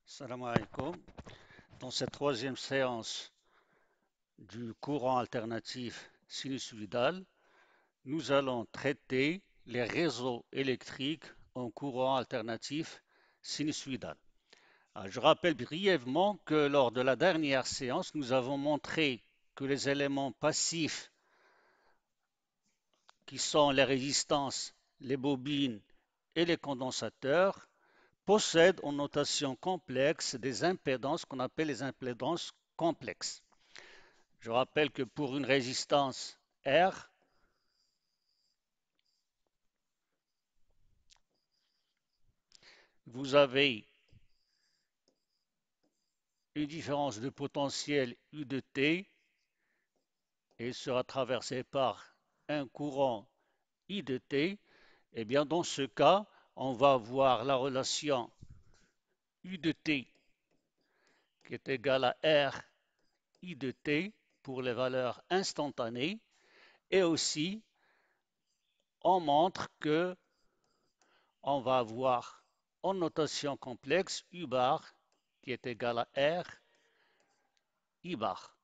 Salam alaikum. Dans cette troisième séance du courant alternatif sinusoïdal, nous allons traiter les réseaux électriques en courant alternatif sinusoïdal. Je rappelle brièvement que lors de la dernière séance, nous avons montré que les éléments passifs, qui sont les résistances, les bobines et les condensateurs, possèdent en notation complexe des impédances qu'on appelle les impédances complexes. Je rappelle que pour une résistance R, vous avez une différence de potentiel U de T et sera traversée par un courant I de T. Et bien dans ce cas, on va avoir la relation U de T qui est égale à R I de T pour les valeurs instantanées. Et aussi, on montre que on va avoir en notation complexe U bar qui est égal à R I bar.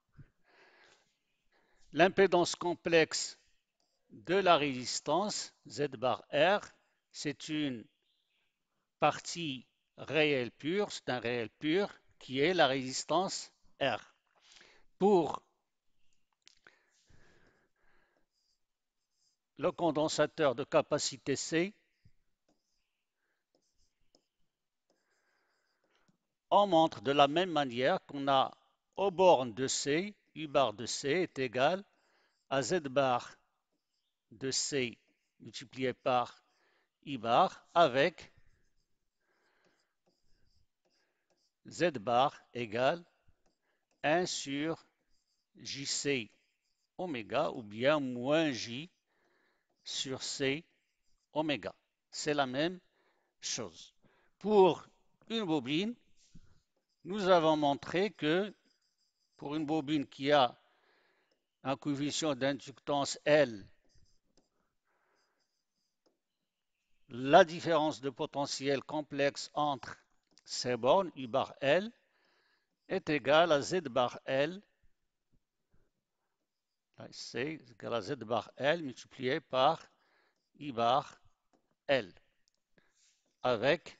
L'impédance complexe de la résistance Z bar R, c'est une partie réelle pure, c'est un réel pur qui est la résistance R. Pour le condensateur de capacité C, on montre de la même manière qu'on a aux bornes de C, U bar de C est égal à Z bar de C multiplié par I bar avec Z bar égale 1 sur JC oméga ou bien moins J sur C oméga. C'est la même chose. Pour une bobine, nous avons montré que pour une bobine qui a un coefficient d'inductance L, la différence de potentiel complexe entre ces bornes, U bar L, est égale à Z bar L, c'est égal à Z bar L multiplié par I bar L, avec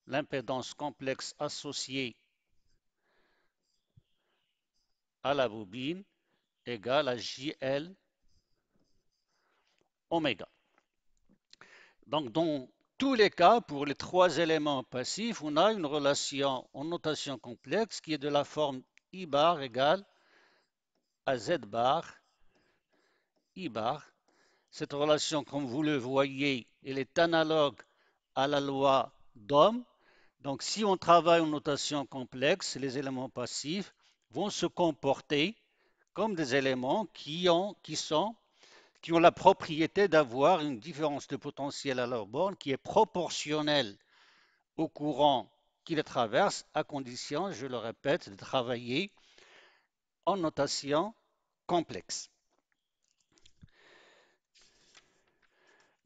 l'impédance complexe associée à la bobine égale à JL oméga. Donc, dans tous les cas, pour les trois éléments passifs, on a une relation en notation complexe qui est de la forme I bar égale à Z bar I bar. Cette relation, comme vous le voyez, elle est analogue à la loi d'Ohm. Donc, si on travaille en notation complexe, les éléments passifs vont se comporter comme des éléments qui ont la propriété d'avoir une différence de potentiel à leur borne qui est proportionnelle au courant qui les traverse, à condition, je le répète, de travailler en notation complexe.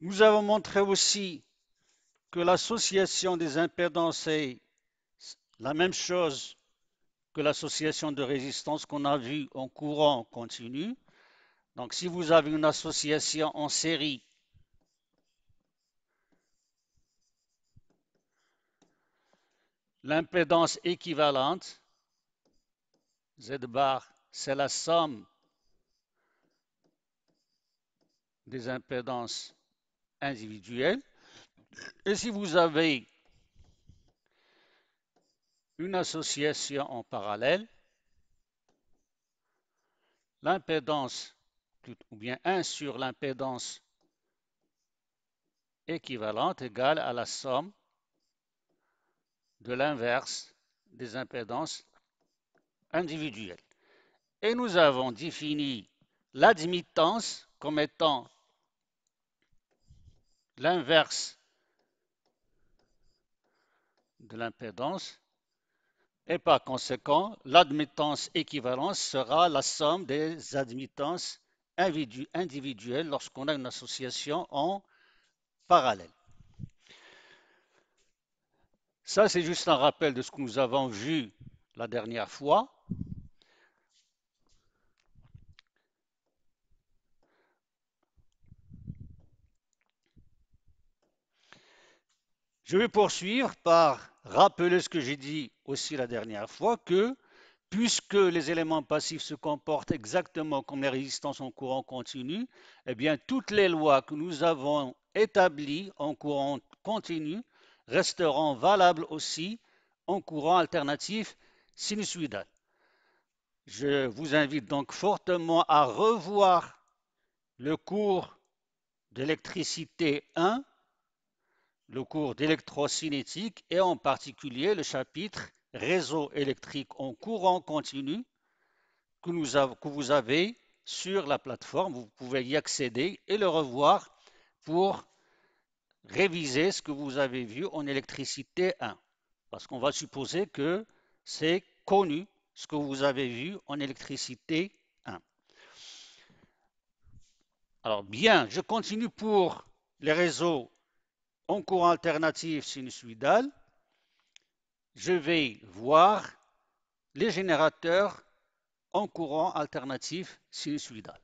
Nous avons montré aussi que l'association des impédances est la même chose que l'association de résistance qu'on a vue en courant continu. Donc, si vous avez une association en série, l'impédance équivalente, Z bar, c'est la somme des impédances individuelles. Et si vous avez une association en parallèle, l'impédance, ou bien 1 sur l'impédance équivalente égale à la somme de l'inverse des impédances individuelles. Et nous avons défini l'admittance comme étant l'inverse de l'impédance et par conséquent, l'admittance équivalente sera la somme des admittances individuelles lorsqu'on a une association en parallèle. Ça, c'est juste un rappel de ce que nous avons vu la dernière fois. Je vais poursuivre par rappeler ce que j'ai dit aussi la dernière fois, que puisque les éléments passifs se comportent exactement comme les résistances en courant continu, eh bien, toutes les lois que nous avons établies en courant continu resteront valables aussi en courant alternatif sinusoïdal. Je vous invite donc fortement à revoir le cours d'électricité 1, le cours d'électrocinétique et en particulier le chapitre réseau électrique en courant continu que vous avez sur la plateforme. Vous pouvez y accéder et le revoir pour réviser ce que vous avez vu en électricité 1. Parce qu'on va supposer que c'est connu ce que vous avez vu en électricité 1. Alors bien, je continue pour les réseaux en courant alternatif sinusoïdal. Je vais voir les générateurs en courant alternatif sinusoïdal.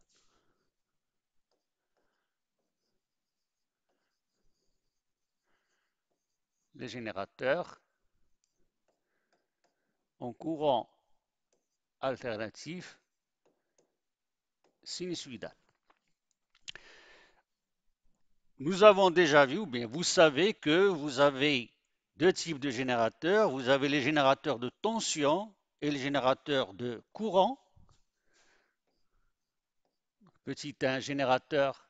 Les générateurs en courant alternatif sinusoïdal. Nous avons déjà vu, ou bien vous savez que vous avez deux types de générateurs. Vous avez les générateurs de tension et les générateurs de courant. Petit 1, générateur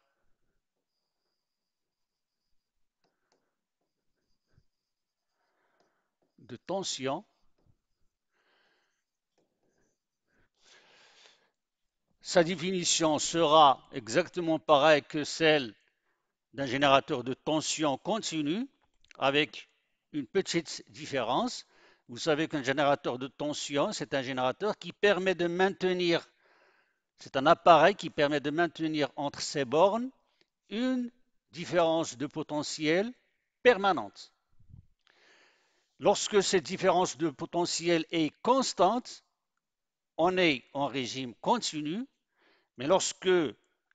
de tension. Sa définition sera exactement pareille que celle d'un générateur de tension continue, avec une petite différence. Vous savez qu'un générateur de tension, c'est un générateur qui permet de maintenir, c'est un appareil qui permet de maintenir entre ses bornes une différence de potentiel permanente. Lorsque cette différence de potentiel est constante, on est en régime continu, mais lorsque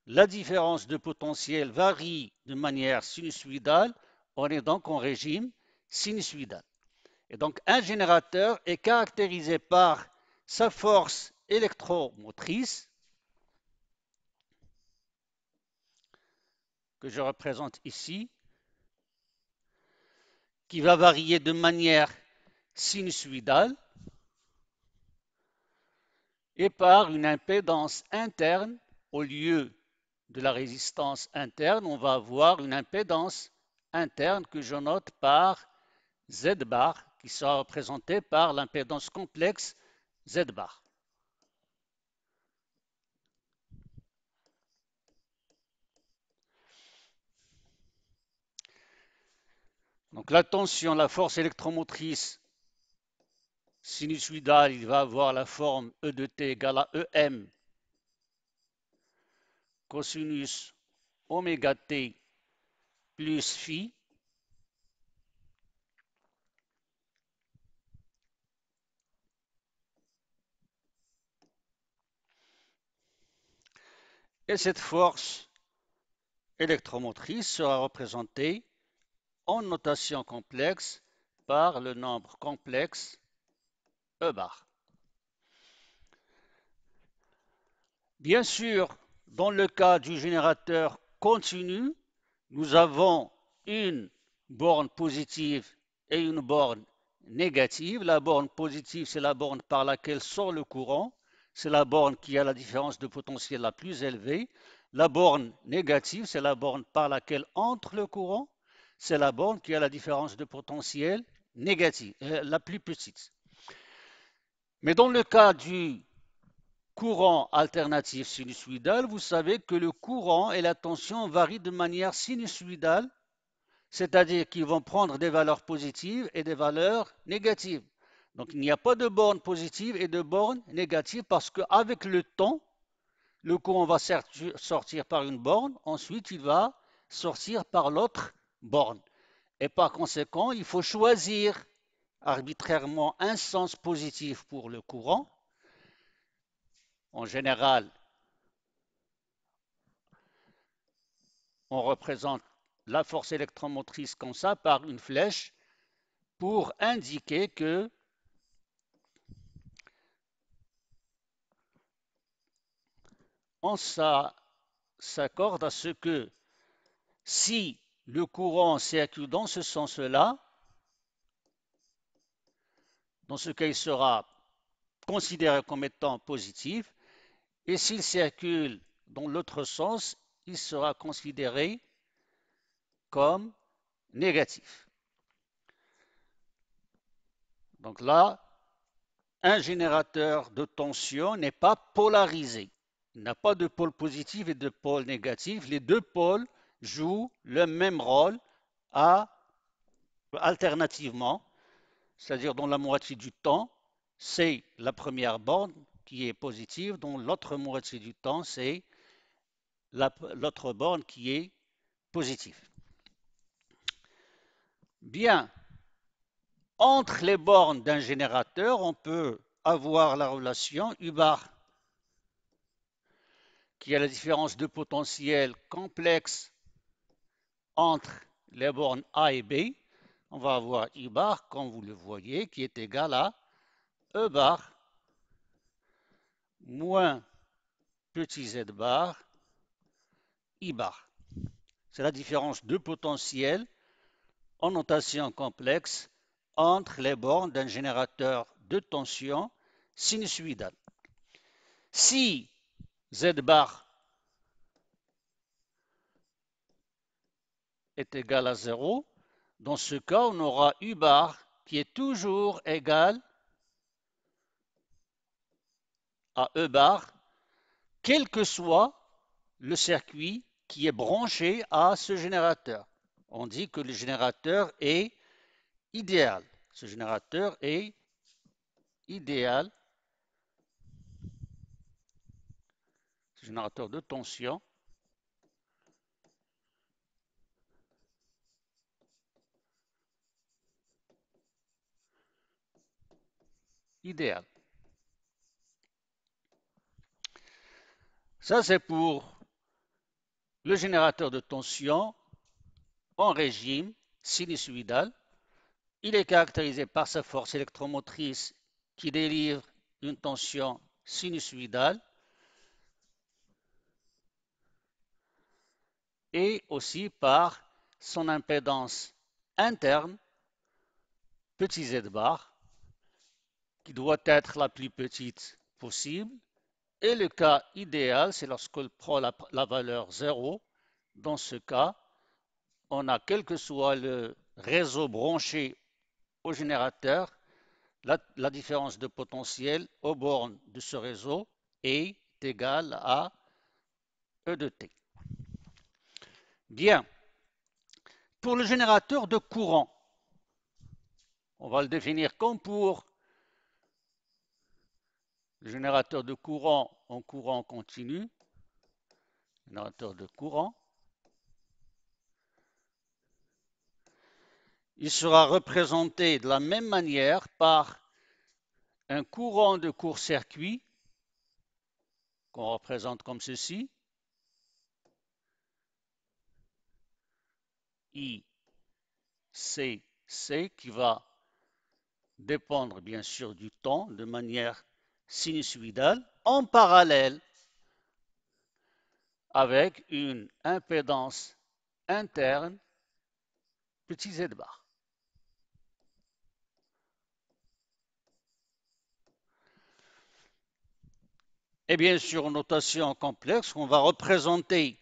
la différence de potentiel varie de manière sinusoïdale, on est donc en régime sinusoïdal. Et donc un générateur est caractérisé par sa force électromotrice, que je représente ici, qui va varier de manière sinusoïdale, et par une impédance interne. Au lieu de la résistance interne, on va avoir une impédance interne que je note par Z bar, qui sera représentée par l'impédance complexe Z bar. Donc la tension, la force électromotrice sinusoïdale, il va avoir la forme E de t égale à EM cosinus oméga t plus phi. Et cette force électromotrice sera représentée en notation complexe par le nombre complexe E bar. Bien sûr, dans le cas du générateur continu, nous avons une borne positive et une borne négative. La borne positive, c'est la borne par laquelle sort le courant. C'est la borne qui a la différence de potentiel la plus élevée. La borne négative, c'est la borne par laquelle entre le courant. C'est la borne qui a la différence de potentiel négative, la plus petite. Mais dans le cas du courant alternatif sinusoïdal, vous savez que le courant et la tension varient de manière sinusoïdale, c'est-à-dire qu'ils vont prendre des valeurs positives et des valeurs négatives. Donc il n'y a pas de borne positive et de borne négative parce qu'avec le temps, le courant va sortir par une borne, ensuite il va sortir par l'autre borne. Et par conséquent, il faut choisir arbitrairement un sens positif pour le courant. En général, on représente la force électromotrice comme ça par une flèche pour indiquer que on s'accorde à ce que si le courant circule dans ce sens-là, dans ce cas, il sera considéré comme étant positif, et s'il circule dans l'autre sens, il sera considéré comme négatif. Donc là, un générateur de tension n'est pas polarisé. Il n'a pas de pôle positif et de pôle négatif. Les deux pôles jouent le même rôle alternativement, c'est-à-dire dans la moitié du temps, c'est la première borne qui est positive, dans l'autre moitié du temps, c'est l'autre borne qui est positive. Bien, entre les bornes d'un générateur, on peut avoir la relation U bar, qui est la différence de potentiel complexe entre les bornes A et B. On va avoir I bar, comme vous le voyez, qui est égal à E bar moins petit z bar I bar. C'est la différence de potentiel en notation complexe entre les bornes d'un générateur de tension sinusoïdale. Si Z bar est égal à 0, dans ce cas, on aura U bar qui est toujours égal à E bar, quel que soit le circuit qui est branché à ce générateur. On dit que le générateur est idéal. Ce générateur est idéal. Ce générateur de tension idéal. Ça, c'est pour le générateur de tension en régime sinusoïdal. Il est caractérisé par sa force électromotrice qui délivre une tension sinusoïdale et aussi par son impédance interne, petit z bar, qui doit être la plus petite possible. Et le cas idéal, c'est lorsqu'on prend la valeur 0. Dans ce cas, on a, quel que soit le réseau branché au générateur, la différence de potentiel aux bornes de ce réseau est égale à E de t. Bien. Pour le générateur de courant, on va le définir comme pour le générateur de courant en courant continu. Générateur de courant. Il sera représenté de la même manière par un courant de court-circuit qu'on représente comme ceci. ICC qui va dépendre bien sûr du temps de manière sinusoïdale en parallèle avec une impédance interne petit z bar. Et bien sûr, en notation complexe, on va représenter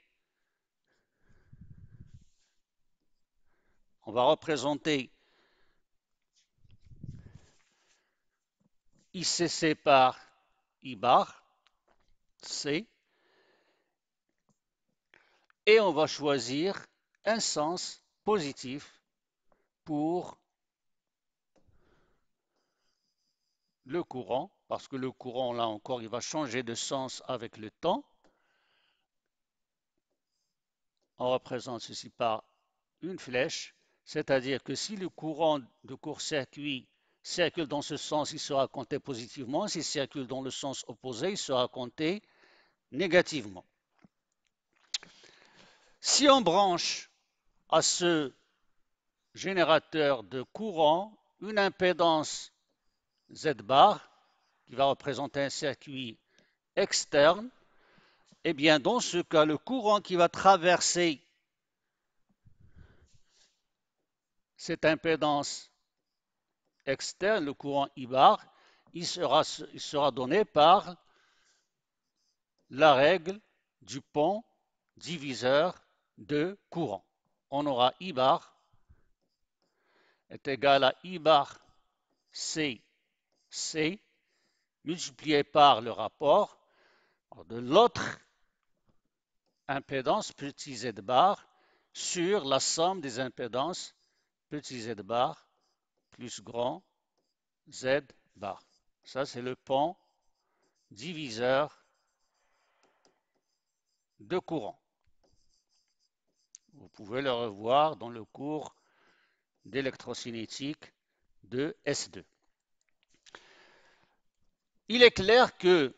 ICC par I bar, C, et on va choisir un sens positif pour le courant, parce que le courant, là encore, il va changer de sens avec le temps. On représente ceci par une flèche, c'est-à-dire que si le courant de court-circuit circule dans ce sens, il sera compté positivement. S'il circule dans le sens opposé, il sera compté négativement. Si on branche à ce générateur de courant une impédance Z bar, qui va représenter un circuit externe, eh bien, dans ce cas, le courant qui va traverser cette impédance externe, le courant I bar, il sera donné par la règle du pont diviseur de courant. On aura I bar est égal à I bar C, C, multiplié par le rapport de l'autre impédance petit z bar sur la somme des impédances petit z bar plus grand z bar. Ça, c'est le pont diviseur de courant. Vous pouvez le revoir dans le cours d'électrocinétique de S2. Il est clair que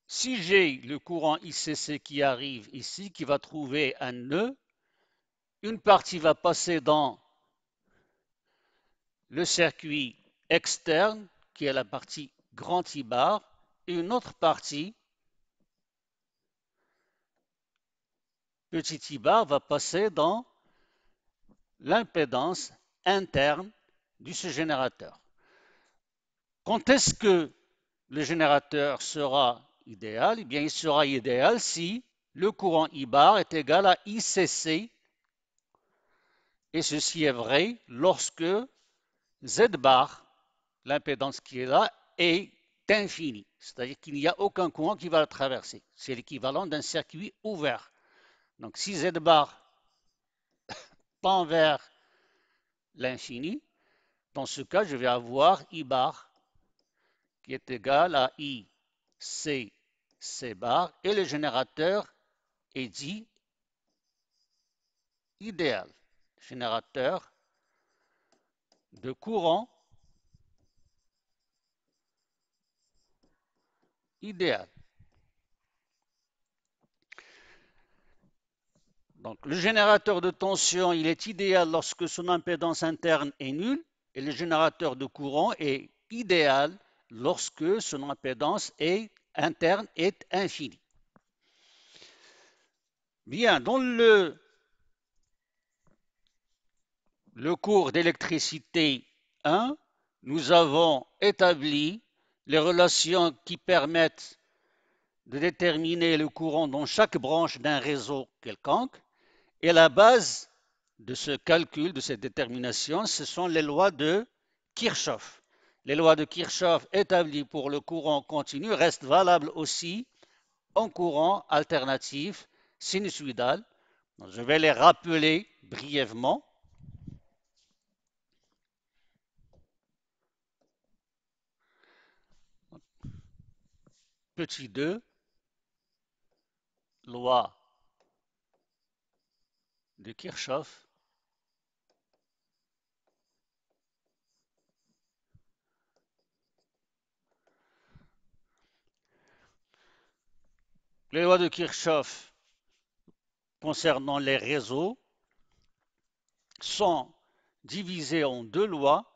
si j'ai le courant ICC qui arrive ici, qui va trouver un nœud, une partie va passer dans le circuit externe, qui est la partie grand I bar, et une autre partie, petit I bar, va passer dans l'impédance interne de ce générateur. Quand est-ce que le générateur sera idéal? Eh bien, il sera idéal si le courant I bar est égal à ICC, et ceci est vrai lorsque Z bar, l'impédance qui est là, est infinie, c'est-à-dire qu'il n'y a aucun courant qui va le traverser. C'est l'équivalent d'un circuit ouvert. Donc si Z bar tend vers l'infini, dans ce cas, je vais avoir I bar qui est égal à I C C bar, et le générateur est dit idéal. Générateur de courant idéal. Donc, le générateur de tension, il est idéal lorsque son impédance interne est nulle, et le générateur de courant est idéal lorsque son impédance interne est infinie. Bien, dans le cours d'électricité 1, nous avons établi les relations qui permettent de déterminer le courant dans chaque branche d'un réseau quelconque. Et la base de ce calcul, de cette détermination, ce sont les lois de Kirchhoff. Les lois de Kirchhoff établies pour le courant continu restent valables aussi en courant alternatif sinusoïdal. Je vais les rappeler brièvement. Petit 2, loi de Kirchhoff. Les lois de Kirchhoff concernant les réseaux sont divisées en deux lois.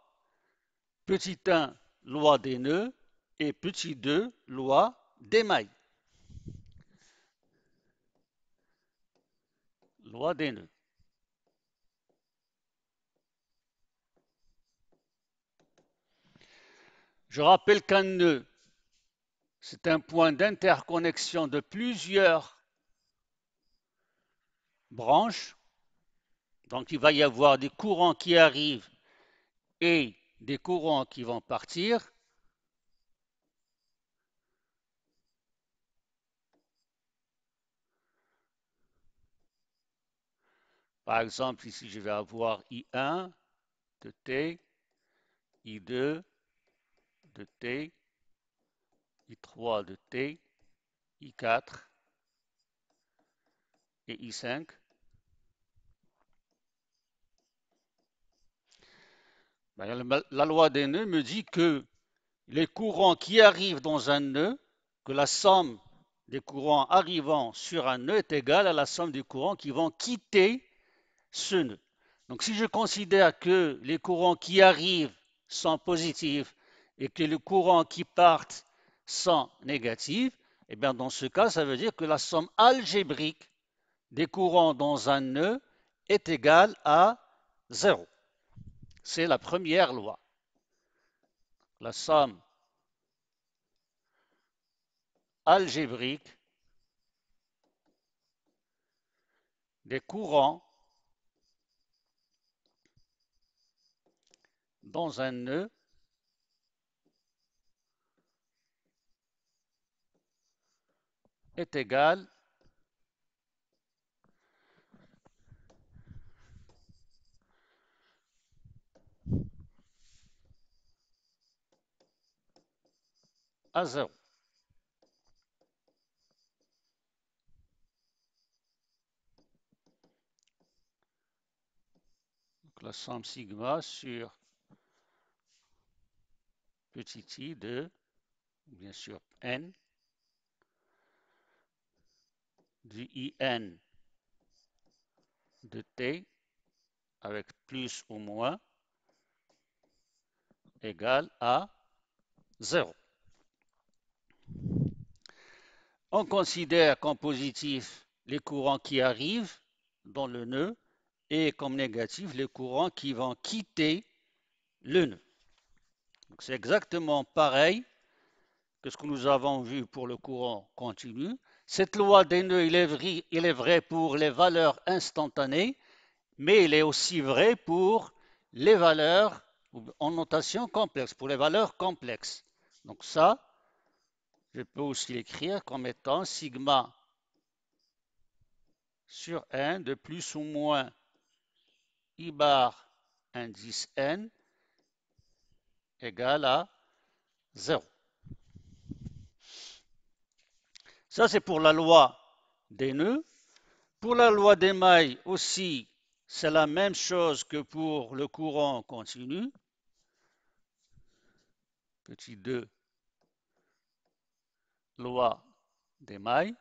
Petit 1, loi des nœuds, et petit 2, loi des mailles. Loi des nœuds. Je rappelle qu'un nœud, c'est un point d'interconnexion de plusieurs branches. Donc il va y avoir des courants qui arrivent et des courants qui vont partir. Par exemple, ici, je vais avoir I1 de T, I2 de T, I3 de T, I4 et I5. Ben, la loi des nœuds me dit que les courants qui arrivent dans un nœud, que la somme des courants arrivant sur un nœud est égale à la somme des courants qui vont quitter ce nœud. Donc si je considère que les courants qui arrivent sont positifs et que les courants qui partent sont négatifs, eh bien dans ce cas, ça veut dire que la somme algébrique des courants dans un nœud est égale à zéro. C'est la première loi. La somme algébrique des courants dans un nœud est égale à zéro. Donc la somme sigma sur petit i de, bien sûr, n du in de t avec plus ou moins égale à zéro. On considère comme positif les courants qui arrivent dans le nœud et comme négatif les courants qui vont quitter le nœud. C'est exactement pareil que ce que nous avons vu pour le courant continu. Cette loi des nœuds, il est vrai pour les valeurs instantanées, mais il est aussi vrai pour les valeurs en notation complexe, pour les valeurs complexes. Donc ça, je peux aussi l'écrire comme étant sigma sur n de plus ou moins I bar indice n égale à 0. Ça, c'est pour la loi des nœuds. Pour la loi des mailles aussi, c'est la même chose que pour le courant continu. Petit 2, loi des mailles.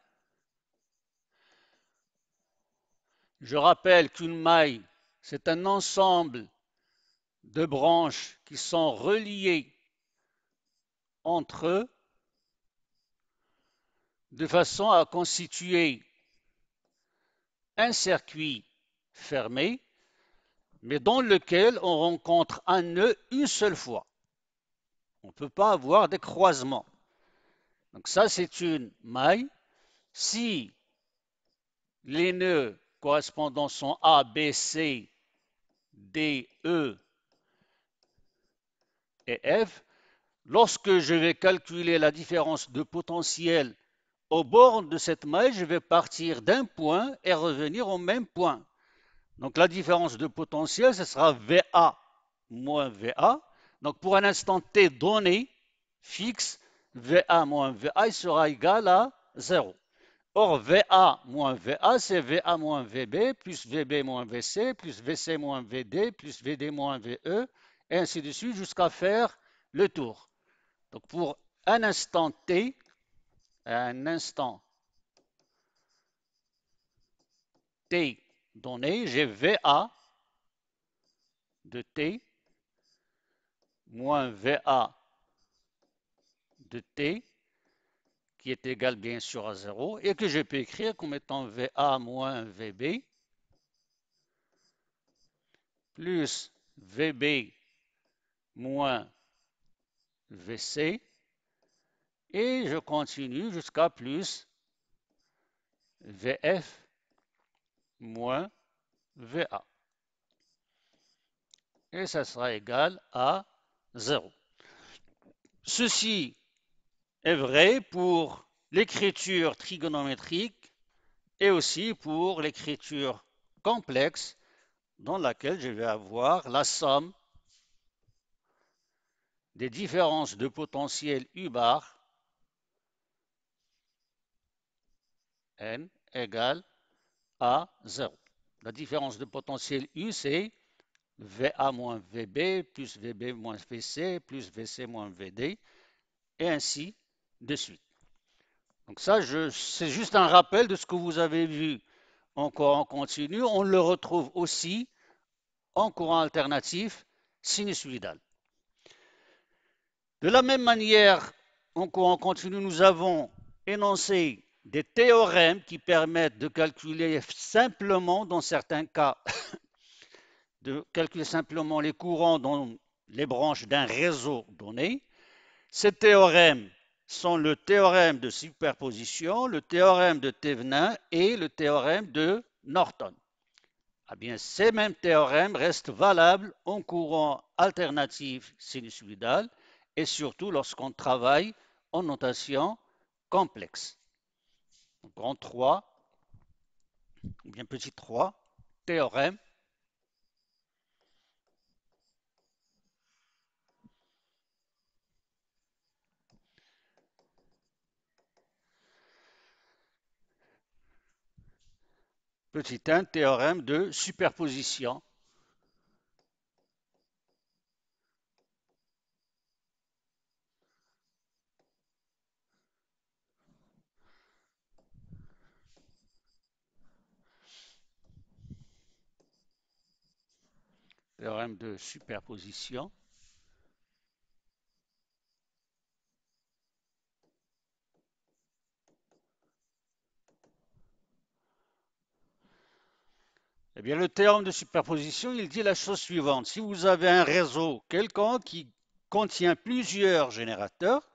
Je rappelle qu'une maille, c'est un ensemble de branches qui sont reliées entre eux de façon à constituer un circuit fermé, mais dans lequel on rencontre un nœud une seule fois. On ne peut pas avoir des croisements. Donc ça, c'est une maille. Si les nœuds correspondants sont A, B, C, D, E et F, lorsque je vais calculer la différence de potentiel au bord de cette maille, je vais partir d'un point et revenir au même point. Donc la différence de potentiel, ce sera VA moins VA. Donc pour un instant T donné, fixe, VA moins VA il sera égal à 0. Or, VA moins VA, c'est VA moins VB, plus VB moins VC, plus VC moins VD, plus VD moins VE, et ainsi de suite, jusqu'à faire le tour. Donc, pour un instant T, donné, j'ai VA de T moins VA de T, qui est égal bien sûr à 0, et que je peux écrire comme étant VA moins VB, plus VB moins VC, et je continue jusqu'à plus VF moins VA. Et ça sera égal à 0. Ceci est vrai pour l'écriture trigonométrique et aussi pour l'écriture complexe dans laquelle je vais avoir la somme des différences de potentiel U bar n égale à 0. La différence de potentiel U, c'est VA moins VB, plus VB moins VC, plus VC moins VD, et ainsi de suite. Donc ça, c'est juste un rappel de ce que vous avez vu en courant continu. On le retrouve aussi en courant alternatif sinusoïdal. De la même manière, en courant continu, nous avons énoncé des théorèmes qui permettent de calculer simplement, dans certains cas, de calculer simplement les courants dans les branches d'un réseau donné. Ces théorèmes sont le théorème de superposition, le théorème de Thevenin et le théorème de Norton. Eh bien, ces mêmes théorèmes restent valables en courant alternatif sinusoïdal et surtout lorsqu'on travaille en notation complexe. Grand 3, ou bien petit 3, théorème. Petit 1, théorème de superposition. Théorème de superposition. Eh bien, le théorème de superposition, il dit la chose suivante. Si vous avez un réseau quelconque qui contient plusieurs générateurs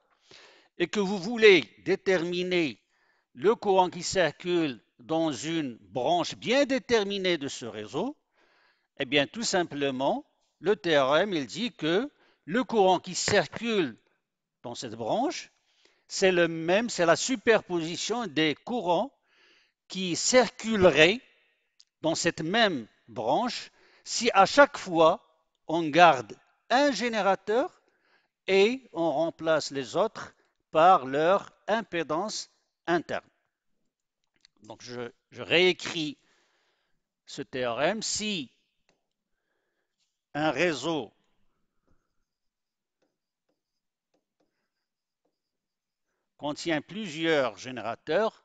et que vous voulez déterminer le courant qui circule dans une branche bien déterminée de ce réseau, eh bien, tout simplement, le théorème, il dit que le courant qui circule dans cette branche, c'est le même, c'est la superposition des courants qui circuleraient dans cette même branche si à chaque fois on garde un générateur et on remplace les autres par leur impédance interne. Donc je réécris ce théorème. Si un réseau contient plusieurs générateurs,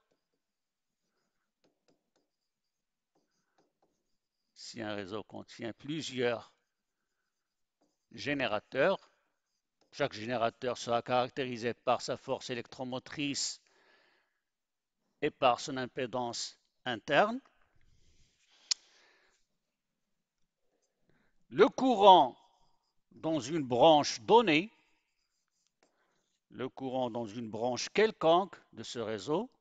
si un réseau contient plusieurs générateurs, chaque générateur sera caractérisé par sa force électromotrice et par son impédance interne. Le courant dans une branche donnée, le courant dans une branche quelconque de ce réseau,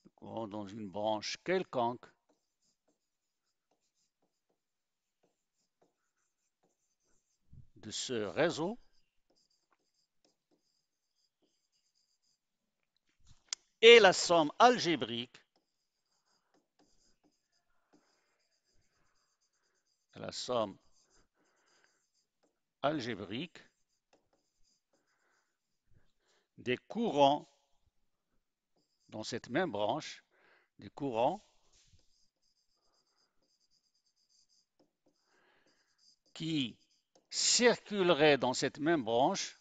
le courant dans une branche quelconque de ce réseau et la somme algébrique des courants dans cette même branche, des courants qui circuleraient dans cette même branche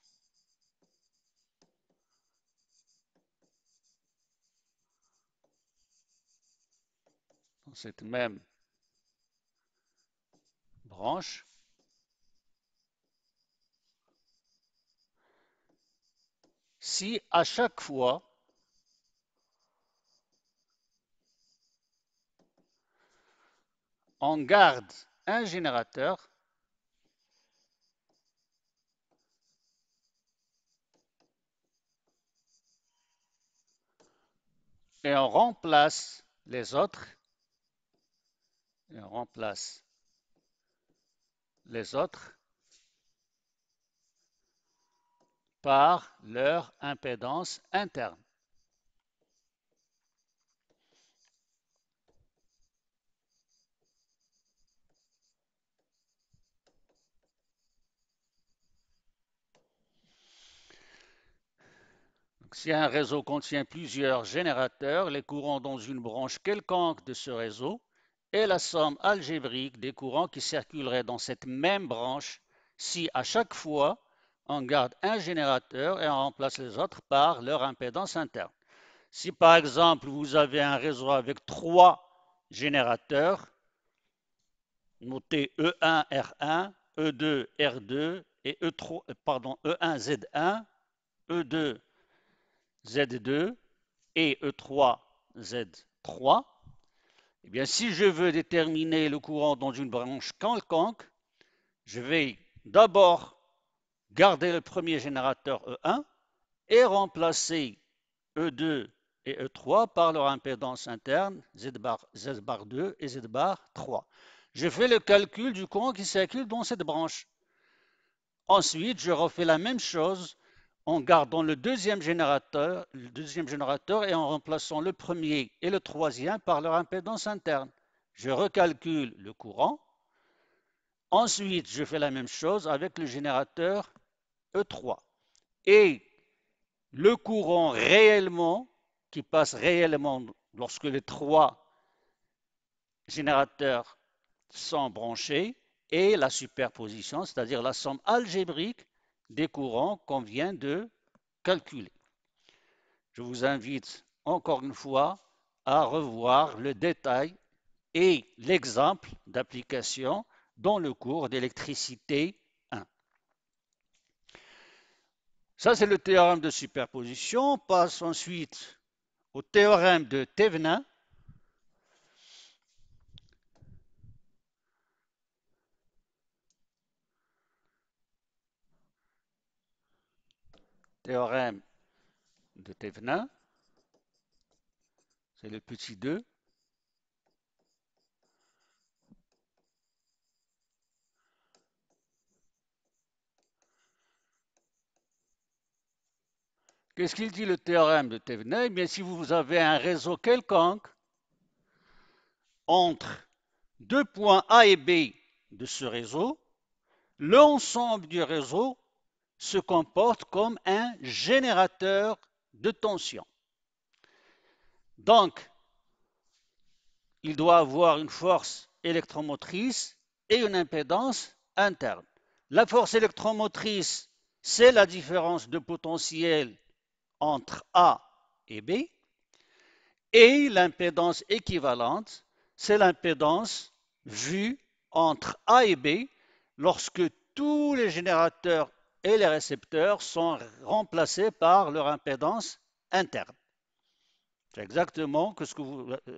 si à chaque fois on garde un générateur et on remplace les autres, et on remplace les autres par leur impédance interne. Donc, si un réseau contient plusieurs générateurs, les courants dans une branche quelconque de ce réseau est la somme algébrique des courants qui circuleraient dans cette même branche si à chaque fois on garde un générateur et on remplace les autres par leur impédance interne. Si par exemple vous avez un réseau avec trois générateurs, notez E1 R1, E2 R2 et E3, pardon, E1 Z1, E2 Z2 et E3 Z3, eh bien, si je veux déterminer le courant dans une branche quelconque, je vais d'abord garder le premier générateur E1 et remplacer E2 et E3 par leur impédance interne Z bar 2 et Z bar 3. Je fais le calcul du courant qui circule dans cette branche. Ensuite, je refais la même chose en gardant le deuxième générateur et en remplaçant le premier et le troisième par leur impédance interne. Je recalcule le courant. Ensuite, je fais la même chose avec le générateur E3. Et le courant réellement, qui passe réellement lorsque les trois générateurs sont branchés, est la superposition, c'est-à-dire la somme algébrique des courants qu'on vient de calculer. Je vous invite encore une fois à revoir le détail et l'exemple d'application dans le cours d'électricité 1. Ça, c'est le théorème de superposition. On passe ensuite au théorème de Thevenin. Théorème de Thevenin, c'est le petit 2. Qu'est-ce qu'il dit le théorème de Thevenin? Eh bien, si vous avez un réseau quelconque entre deux points A et B de ce réseau, l'ensemble du réseau se comporte comme un générateur de tension. Donc, il doit avoir une force électromotrice et une impédance interne. La force électromotrice, c'est la différence de potentiel entre A et B. Et l'impédance équivalente, c'est l'impédance vue entre A et B lorsque tous les générateurs et les récepteurs sont remplacés par leur impédance interne. C'est exactement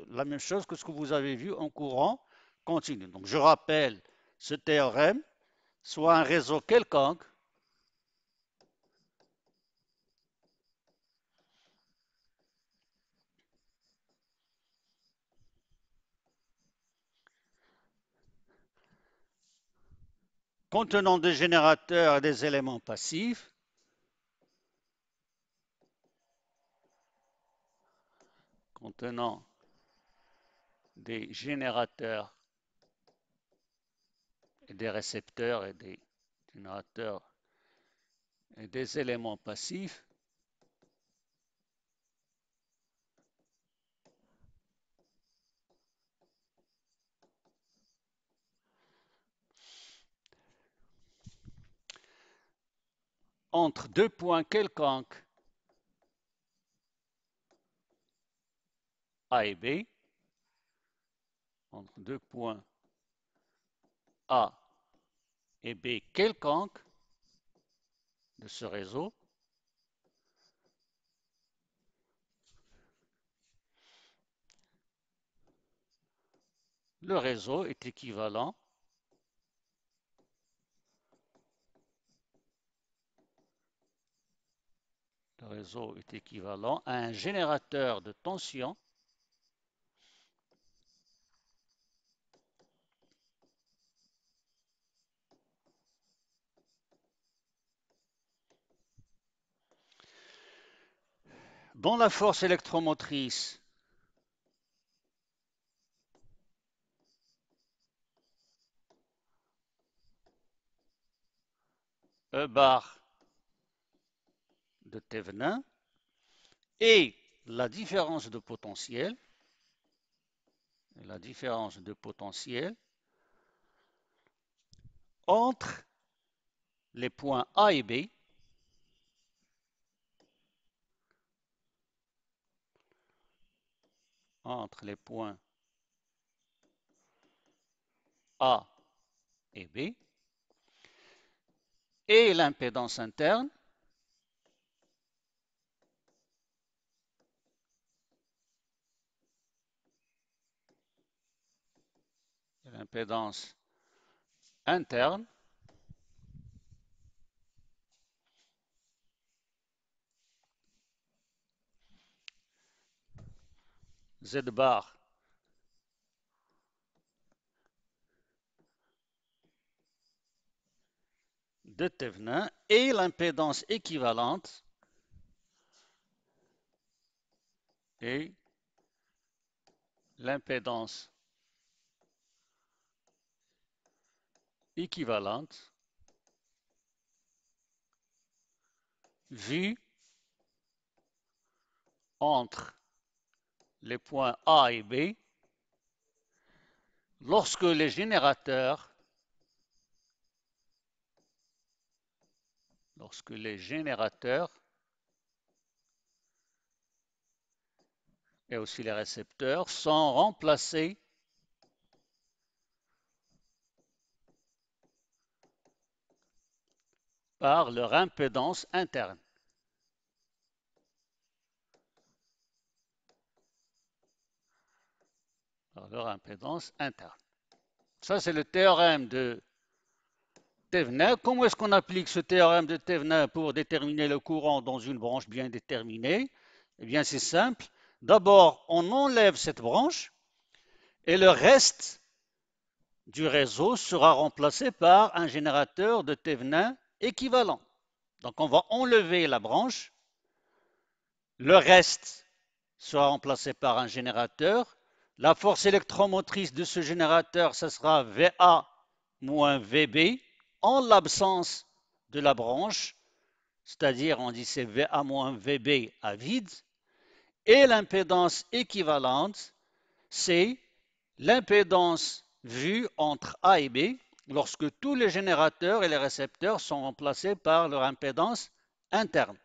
la même chose que ce que vous avez vu en courant continu. Donc je rappelle ce théorème, soit un réseau quelconque contenant des générateurs et des éléments passifs, contenant des générateurs et des récepteurs et des générateurs et des éléments passifs entre deux points quelconques A et B, entre deux points A et B quelconques de ce réseau, le réseau est équivalent le réseau est équivalent à un générateur de tension dont la force électromotrice E bar de Thevenin et la différence de potentiel, entre les points A et B, entre les points A et B, et l'impédance interne, l'impédance interne, Z bar de Thévenin, et l'impédance équivalente, et l'impédance équivalente vue entre les points A et B lorsque les générateurs et aussi les récepteurs sont remplacés par leur impédance interne. Ça, c'est le théorème de Thévenin. Comment est-ce qu'on applique ce théorème de Thévenin pour déterminer le courant dans une branche bien déterminée? Eh bien, c'est simple. D'abord, on enlève cette branche et le reste du réseau sera remplacé par un générateur de Thévenin équivalent. Donc, on va enlever la branche, le reste sera remplacé par un générateur. La force électromotrice de ce générateur, ce sera VA moins VB en l'absence de la branche, c'est-à-dire on dit c'est VA moins VB à vide. Et l'impédance équivalente, c'est l'impédance vue entre A et B lorsque tous les générateurs et les récepteurs sont remplacés par leur impédance interne.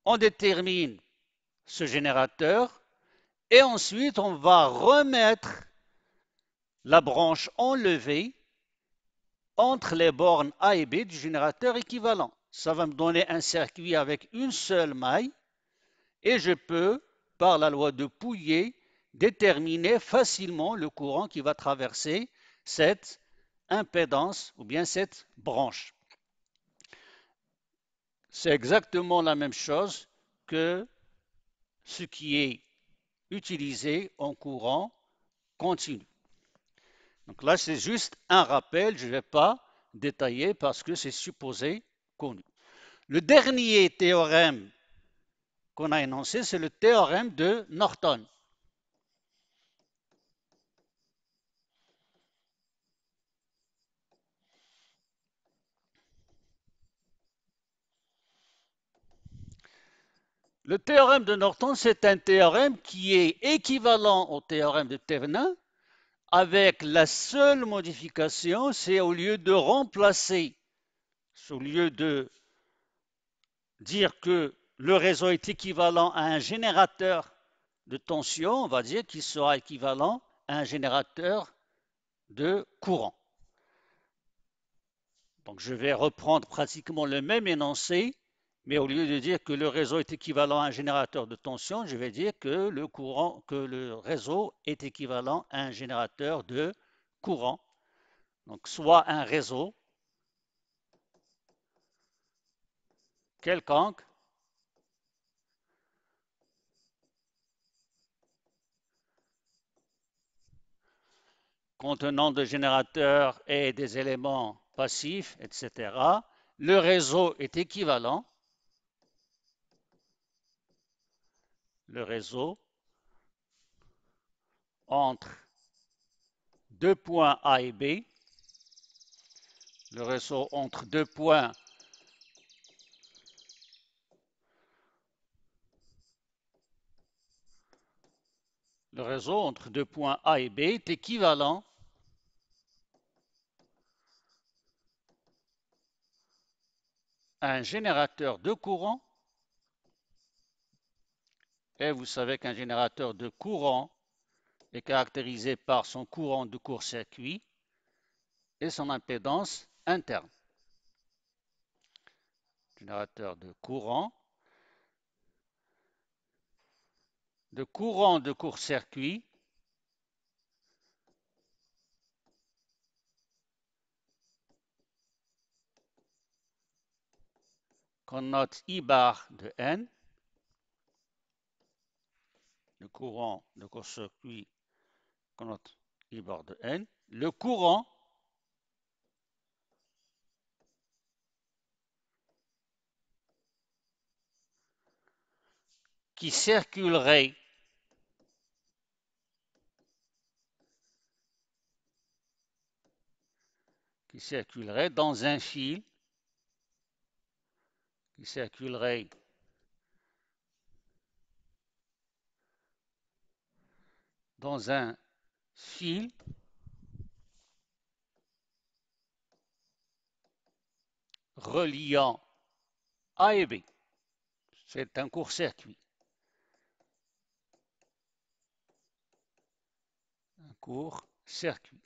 On détermine ce générateur et ensuite on va remettre la branche enlevée entre les bornes A et B du générateur équivalent. Ça va me donner un circuit avec une seule maille et je peux, par la loi de Pouillet, déterminer facilement le courant qui va traverser cette impédance ou bien cette branche. C'est exactement la même chose que ce qui est utilisé en courant continu. Donc là, c'est juste un rappel, je ne vais pas détailler parce que c'est supposé connu. Le dernier théorème qu'on a énoncé, c'est le théorème de Norton. Le théorème de Norton, c'est un théorème qui est équivalent au théorème de Thévenin, avec la seule modification, c'est au lieu de remplacer, au lieu de dire que le réseau est équivalent à un générateur de tension, on va dire qu'il sera équivalent à un générateur de courant. Donc je vais reprendre pratiquement le même énoncé, mais au lieu de dire que le réseau est équivalent à un générateur de tension, je vais dire que le réseau est équivalent à un générateur de courant. Donc soit un réseau quelconque contenant des générateurs et des éléments passifs, etc. Le réseau est équivalent. Le réseau entre deux points A et B. Le réseau entre deux points Le réseau entre deux points A et B est équivalent à un générateur de courant. Et vous savez qu'un générateur de courant est caractérisé par son courant de court-circuit et son impédance interne. Générateur de courant de court-circuit qu'on note I bar de N, le courant de court-circuit qu'on note I bar de N, le courant qui circulerait dans un fil, qui circulerait dans un fil reliant A et B. C'est un court-circuit. Un court-circuit.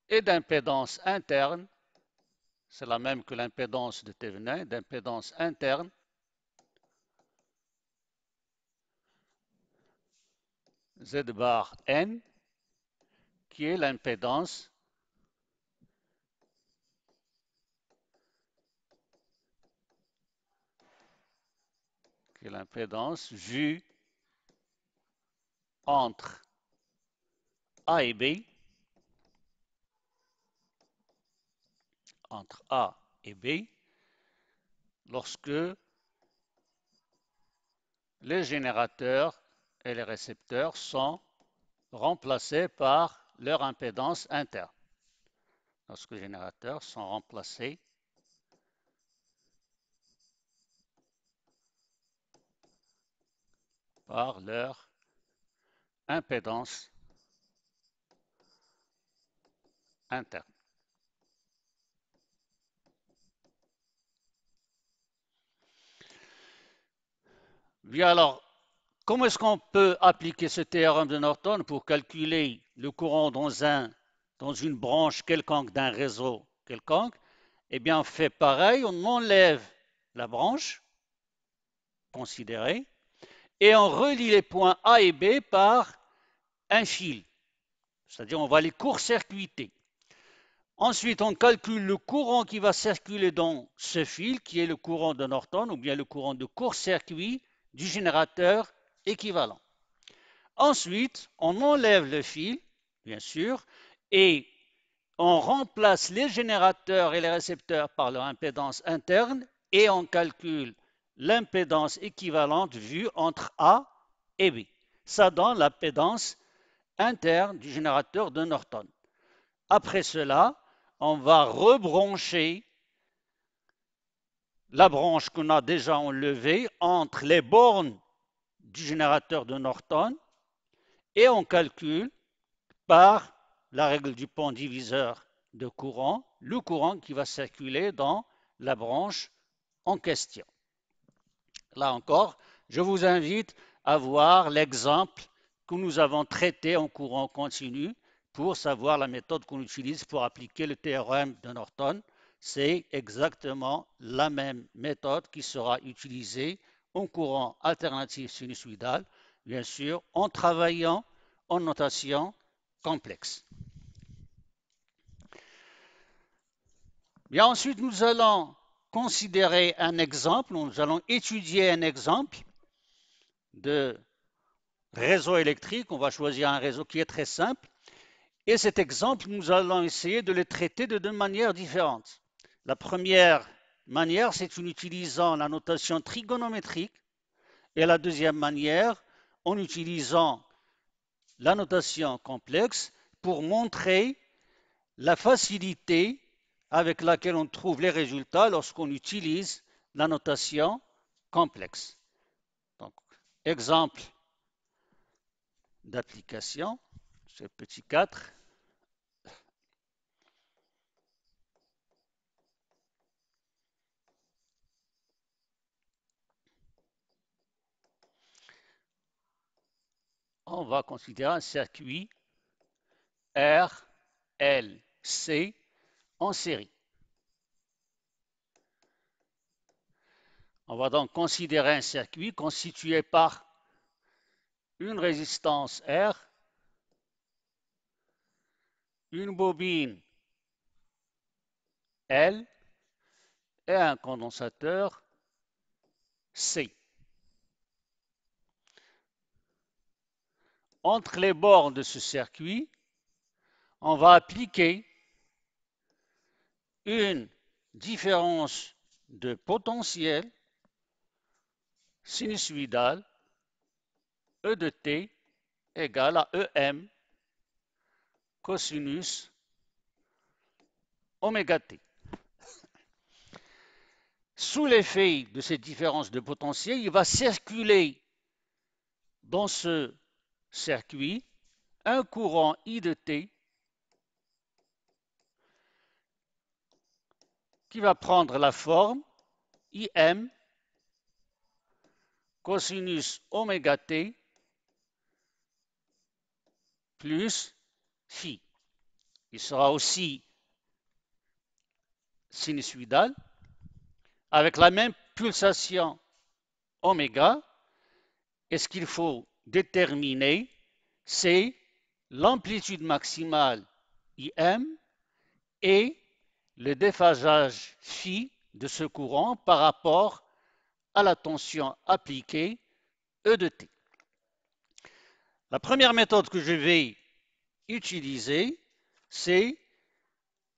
Et d'impédance interne, c'est la même que l'impédance de Thévenin, d'impédance interne, Z bar N, qui est l'impédance vue entre A et B, lorsque les générateurs et les récepteurs sont remplacés par leur impédance interne. Lorsque les générateurs sont remplacés par leur impédance interne. Bien alors, comment est-ce qu'on peut appliquer ce théorème de Norton pour calculer le courant dans une branche quelconque d'un réseau quelconque? Eh bien, on fait pareil, on enlève la branche considérée et on relie les points A et B par un fil, c'est-à-dire on va les court-circuiter. Ensuite, on calcule le courant qui va circuler dans ce fil, qui est le courant de Norton, ou bien le courant de court-circuit du générateur équivalent. Ensuite, on enlève le fil, bien sûr, et on remplace les générateurs et les récepteurs par leur impédance interne et on calcule l'impédance équivalente vue entre A et B. Ça donne l'impédance interne du générateur de Norton. Après cela, on va rebrancher la branche qu'on a déjà enlevée entre les bornes du générateur de Norton et on calcule par la règle du pont diviseur de courant, le courant qui va circuler dans la branche en question. Là encore, je vous invite à voir l'exemple que nous avons traité en courant continu pour savoir la méthode qu'on utilise pour appliquer le théorème de Norton. C'est exactement la même méthode qui sera utilisée en courant alternatif sinusoïdal, bien sûr, en travaillant en notation complexe. Bien, ensuite, nous allons considérer un exemple, nous allons étudier un exemple de réseau électrique. On va choisir un réseau qui est très simple. Et cet exemple, nous allons essayer de le traiter de deux manières différentes. La première manière, c'est en utilisant la notation trigonométrique. Et la deuxième manière, en utilisant la notation complexe pour montrer la facilité avec laquelle on trouve les résultats lorsqu'on utilise la notation complexe. Donc, exemple d'application, ce petit 4. On va considérer un circuit R, L, C en série. On va donc considérer un circuit constitué par une résistance R, une bobine L et un condensateur C. Entre les bornes de ce circuit, on va appliquer une différence de potentiel sinusoïdale E de t égale à EM cosinus oméga t. Sous l'effet de cette différence de potentiel, il va circuler dans ce circuit un courant I de t qui va prendre la forme Im cosinus oméga t plus phi. Il sera aussi sinusoïdal avec la même pulsation oméga. Et ce qu'il faut déterminer, c'est l'amplitude maximale Im et le déphasage phi de ce courant par rapport à la tension appliquée E de t. La première méthode que je vais utiliser, c'est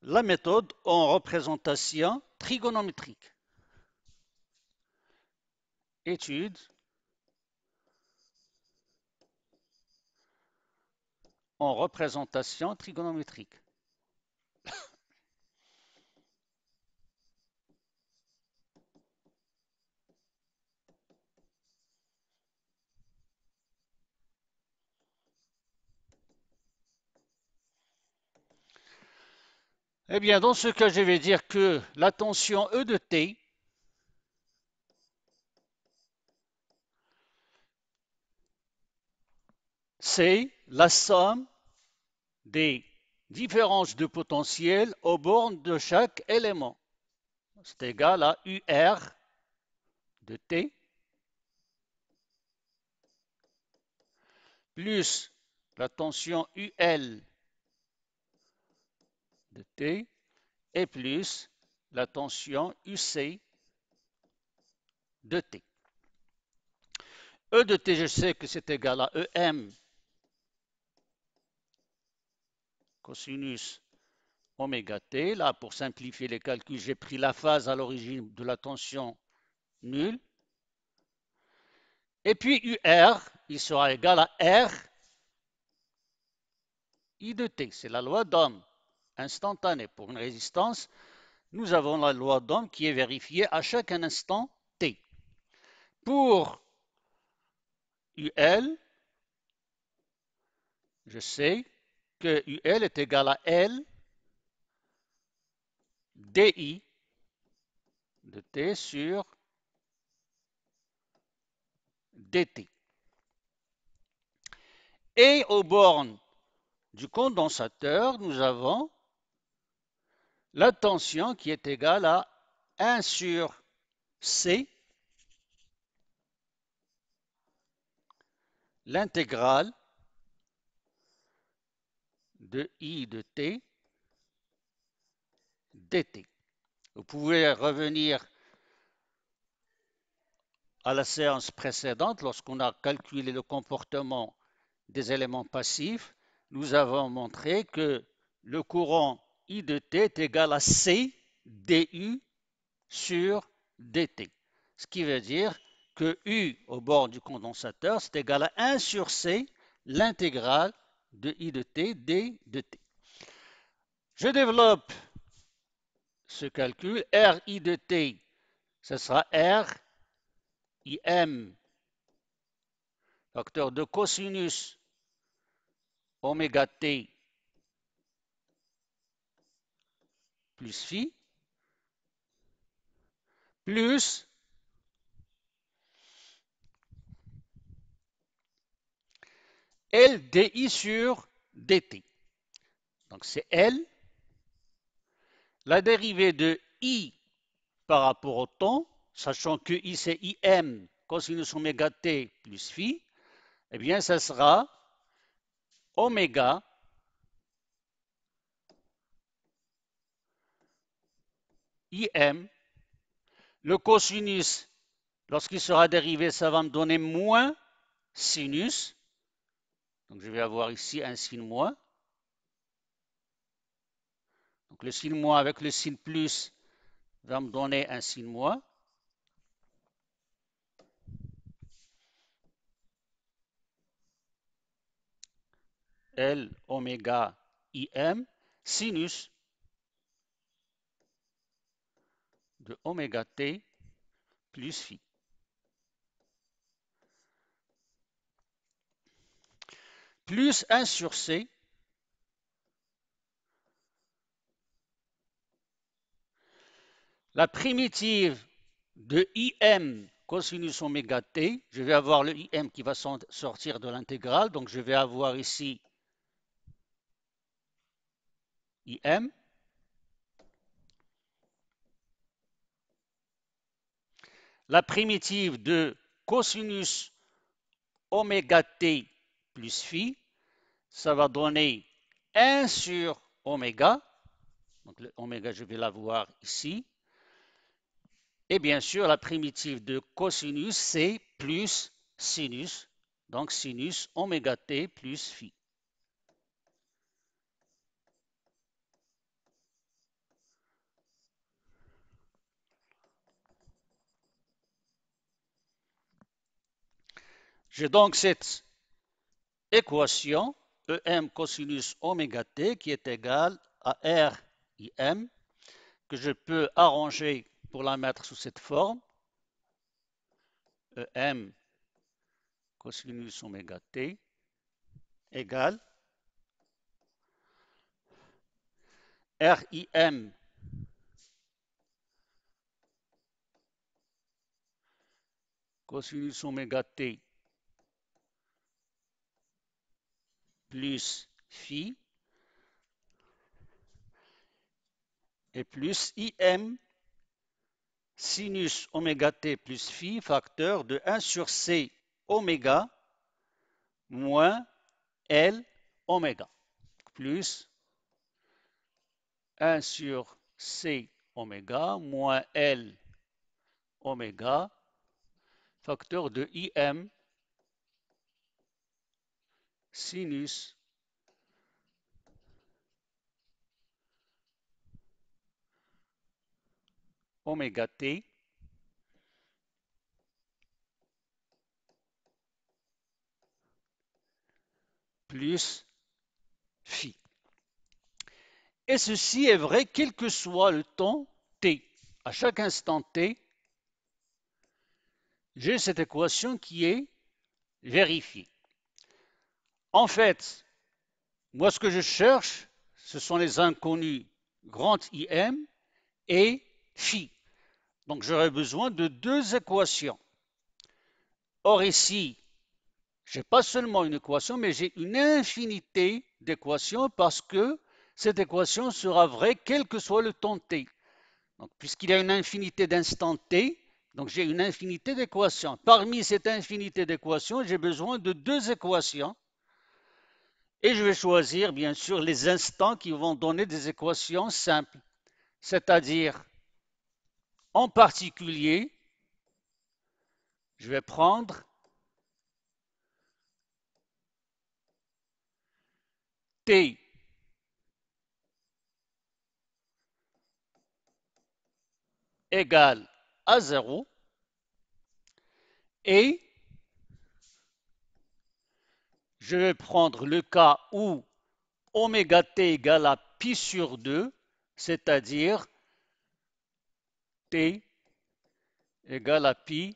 la méthode en représentation trigonométrique. Étude en représentation trigonométrique. Eh bien, dans ce cas, je vais dire que la tension E de t c'est la somme des différences de potentiel aux bornes de chaque élément. C'est égal à UR de t plus la tension UL de t et plus la tension UC de t. E de t, je sais que c'est égal à EM cosinus oméga t. Là, pour simplifier les calculs, j'ai pris la phase à l'origine de la tension nulle. Et puis UR, il sera égal à R I de t. C'est la loi d'Ohm instantanée. Pour une résistance, nous avons la loi d'Ohm qui est vérifiée à chaque instant t. Pour UL, je sais que UL est égal à L dI de t sur dt. Et aux bornes du condensateur, nous avons la tension qui est égale à 1 sur C, l'intégrale de I de t dt. Vous pouvez revenir à la séance précédente, lorsqu'on a calculé le comportement des éléments passifs, nous avons montré que le courant I de t est égal à C du sur dt. Ce qui veut dire que U au bord du condensateur, c'est égal à 1 sur C, l'intégrale de I de t d de t. Je développe ce calcul. R I de t, ce sera R IM, facteur de cosinus oméga t plus phi, plus L di sur dt. Donc c'est L, la dérivée de I par rapport au temps, sachant que I c'est IM cosinus oméga t plus phi, eh bien ça sera oméga IM. Le cosinus, lorsqu'il sera dérivé, ça va me donner moins sinus. Donc je vais avoir ici un sin moins. Donc le sin moins avec le sin plus va me donner un sin moins. L oméga IM sinus de oméga t plus phi. Plus 1 sur C la primitive de IM cosinus oméga t, je vais avoir le IM qui va sortir de l'intégrale, donc je vais avoir ici IM. La primitive de cosinus oméga t plus phi, ça va donner 1 sur oméga, donc le oméga je vais l'avoir ici, et bien sûr la primitive de cosinus c'est plus sinus, donc sinus oméga t plus phi. J'ai donc cette équation EM cosinus oméga t qui est égale à RIM que je peux arranger pour la mettre sous cette forme. EM cosinus oméga t égale RIM cosinus oméga t plus phi et plus IM sinus oméga t plus phi facteur de 1 sur C oméga moins L oméga plus 1 sur C oméga moins L oméga facteur de IM sinus oméga t plus phi. Et ceci est vrai quel que soit le temps t. À chaque instant t, j'ai cette équation qui est vérifiée. En fait, moi ce que je cherche, ce sont les inconnus grand IM et phi. Donc j'aurais besoin de deux équations. Or ici, je n'ai pas seulement une équation, mais j'ai une infinité d'équations parce que cette équation sera vraie quel que soit le temps t. Donc, puisqu'il y a une infinité d'instants t, donc j'ai une infinité d'équations. Parmi cette infinité d'équations, j'ai besoin de deux équations. Et je vais choisir, bien sûr, les instants qui vont donner des équations simples. C'est-à-dire, en particulier, je vais prendre t égale à 0 et je vais prendre le cas où oméga t égale à pi sur 2, c'est-à-dire t égale à pi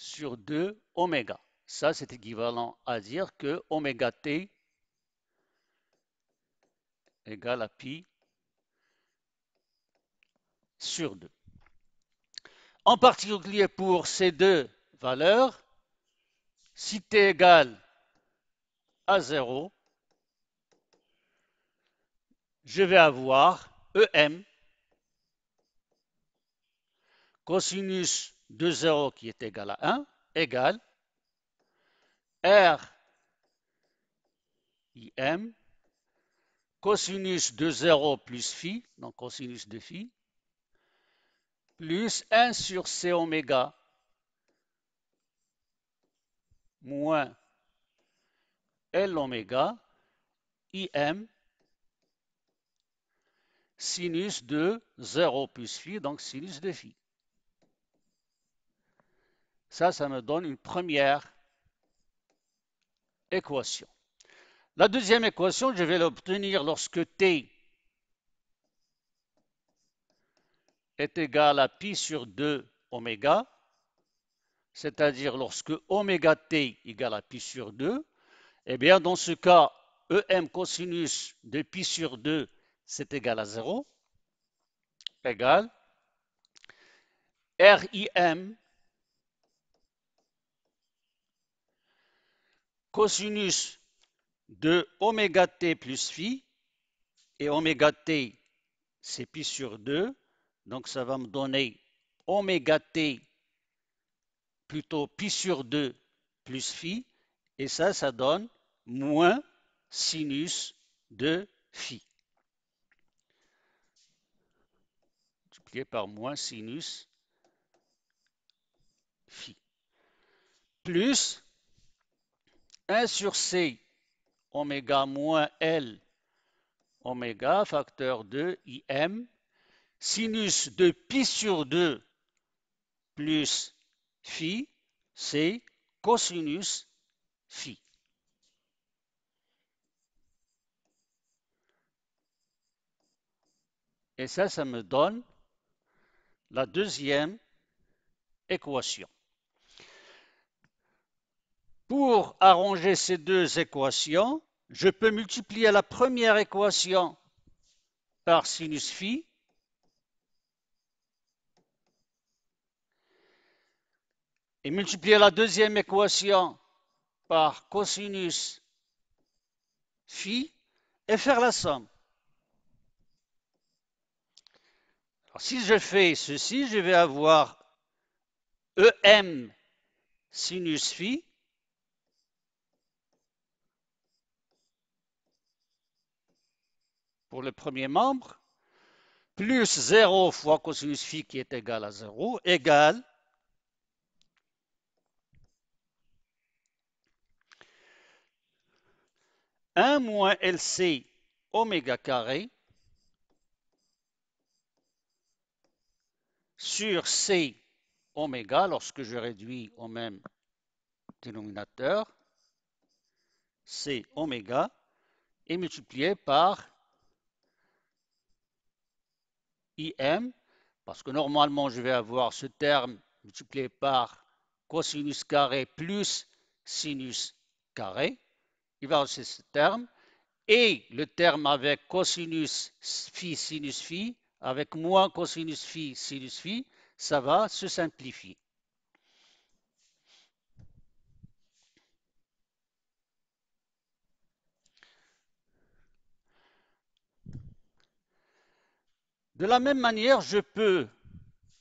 sur 2 oméga. Ça, c'est équivalent à dire que oméga t égale à pi sur 2. En particulier pour ces deux valeurs, si t égale à 0, je vais avoir EM cosinus de 0 qui est égal à 1 égale R IM cosinus de 0 plus phi, donc cosinus de phi, plus 1 sur C oméga moins L oméga IM sinus de 0 plus phi, donc sinus de phi. Ça me donne une première équation. La deuxième équation, je vais l'obtenir lorsque t est égal à pi sur 2 oméga, c'est-à-dire lorsque oméga t égale à pi sur 2, eh bien dans ce cas, EM cosinus de pi sur 2, c'est égal à 0, égale RIM cosinus de oméga t plus phi, et oméga t, c'est pi sur 2, donc ça va me donner oméga t plutôt pi sur 2 plus phi, et ça donne moins sinus de phi, multiplié par moins sinus phi, plus 1 sur c oméga moins L oméga facteur de IM sinus de pi sur 2 plus phi, c'est cosinus phi. Et ça me donne la deuxième équation. Pour arranger ces deux équations, je peux multiplier la première équation par sinus phi et multiplier la deuxième équation par cosinus phi et faire la somme. Alors, si je fais ceci, je vais avoir EM sinus phi pour le premier membre, plus 0 fois cosinus phi qui est égal à 0, égale un moins LC oméga carré sur C oméga, lorsque je réduis au même dénominateur, C oméga, est multiplié par IM, parce que normalement je vais avoir ce terme multiplié par cosinus carré plus sinus carré. Il va aussi ce terme, et le terme avec cosinus phi sinus phi, avec moins cosinus phi sinus phi, ça va se simplifier. De la même manière, je peux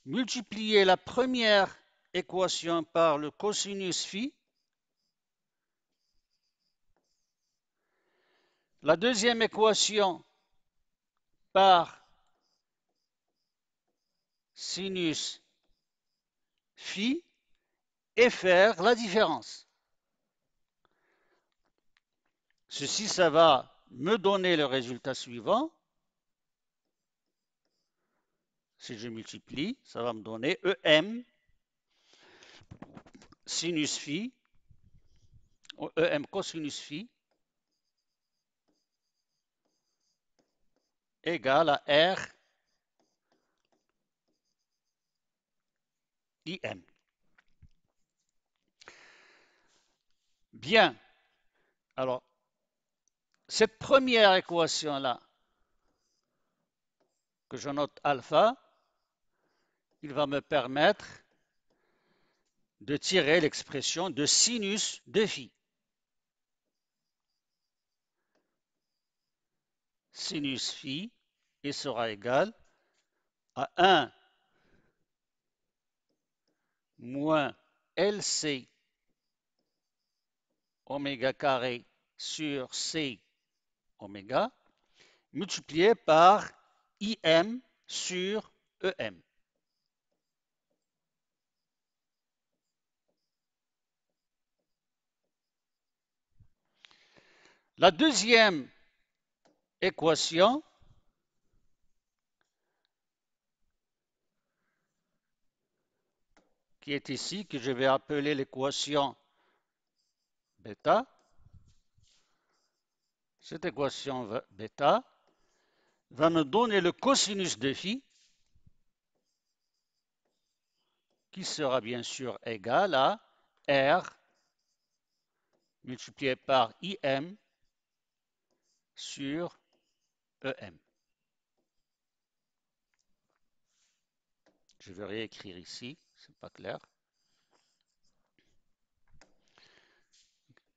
multiplier la première équation par le cosinus phi, la deuxième équation par sinus phi et faire la différence. Ceci, ça va me donner le résultat suivant. Si je multiplie, ça va me donner EM sinus phi, EM cosinus phi égale à R IM. Bien. Alors, cette première équation-là, que je note alpha, il va me permettre de tirer l'expression de sinus de phi. Sinus phi, il sera égal à 1 moins LC oméga carré sur C oméga multiplié par IM sur EM. La deuxième équation qui est ici, que je vais appeler l'équation bêta, cette équation bêta va me donner le cosinus de phi qui sera bien sûr égal à R multiplié par IM sur EM. Je vais réécrire ici, c'est pas clair.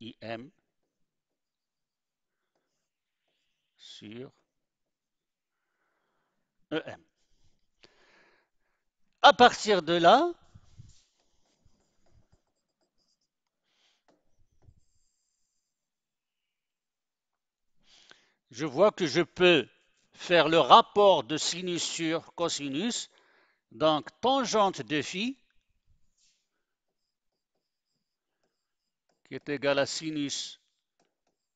IM sur EM. À partir de là, je vois que je peux faire le rapport de sinus sur cosinus. Donc, tangente de phi, qui est égal à sinus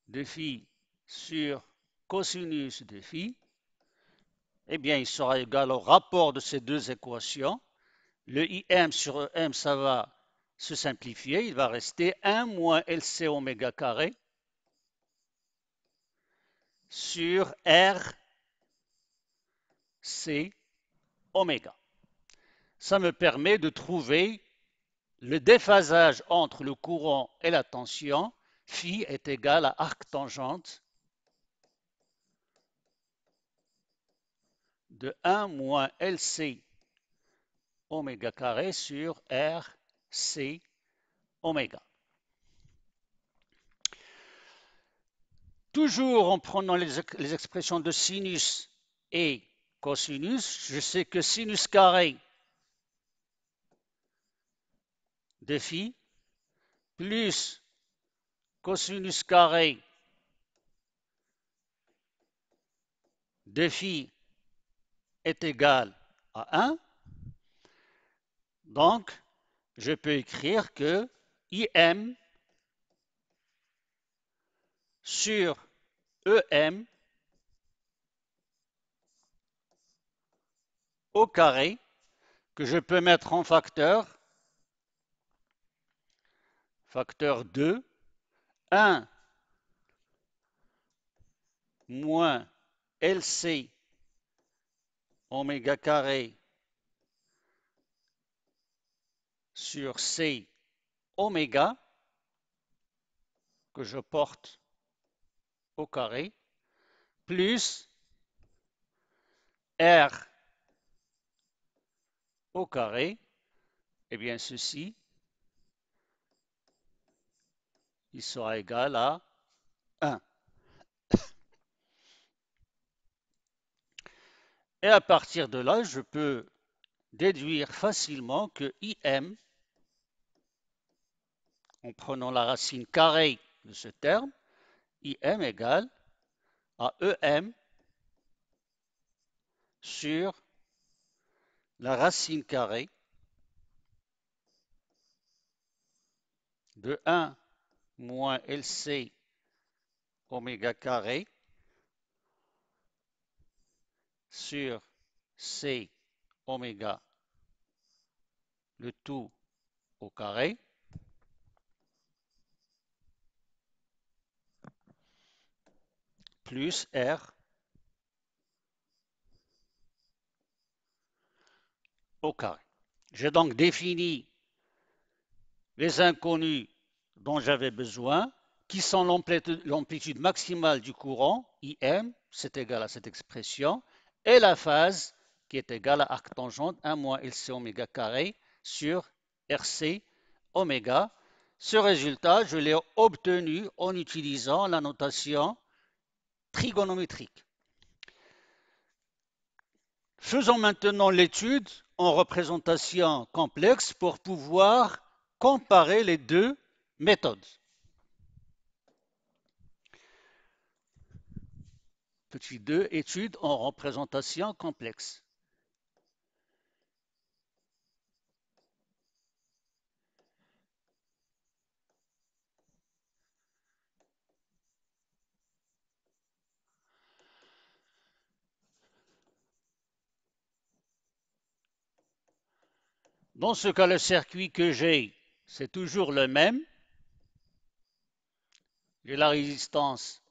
de phi sur cosinus de phi, eh bien, il sera égal au rapport de ces deux équations. Le IM sur EM, ça va se simplifier. Il va rester 1 moins LC oméga carré sur RC oméga. Ça me permet de trouver le déphasage entre le courant et la tension. Phi est égal à arc tangente de 1 moins LC oméga carré sur RC oméga. Toujours en prenant les expressions de sinus et cosinus, je sais que sinus carré de phi plus cosinus carré de phi est égal à 1. Donc, je peux écrire que IM sur EM au carré, que je peux mettre en facteur 2, 1 moins LC oméga carré sur C oméga, que je porte au carré, plus R au carré, et bien ceci, il sera égal à 1. Et à partir de là, je peux déduire facilement que IM, en prenant la racine carrée de ce terme, IM égale à EM sur la racine carrée de 1 moins LC oméga carré sur C oméga, le tout au carré, plus R au carré. J'ai donc défini les inconnus dont j'avais besoin, qui sont l'amplitude maximale du courant, IM, c'est égal à cette expression, et la phase, qui est égale à arc tangente 1 moins LC oméga carré sur RC oméga. Ce résultat, je l'ai obtenu en utilisant la notation trigonométrique. Faisons maintenant l'étude en représentation complexe pour pouvoir comparer les deux méthodes. Petit 2, étude en représentation complexe. Dans ce cas, le circuit que j'ai, c'est toujours le même. J'ai la résistance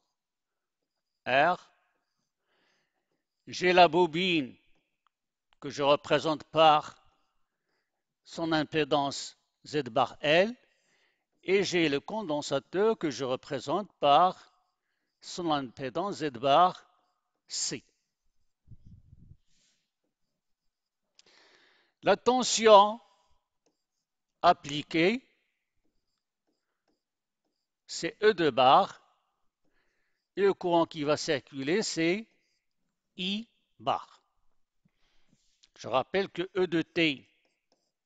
R. J'ai la bobine que je représente par son impédance Z bar L. Et j'ai le condensateur que je représente par son impédance Z bar C. La tension appliquée, c'est E de bar. Et le courant qui va circuler, c'est I bar. Je rappelle que E de T,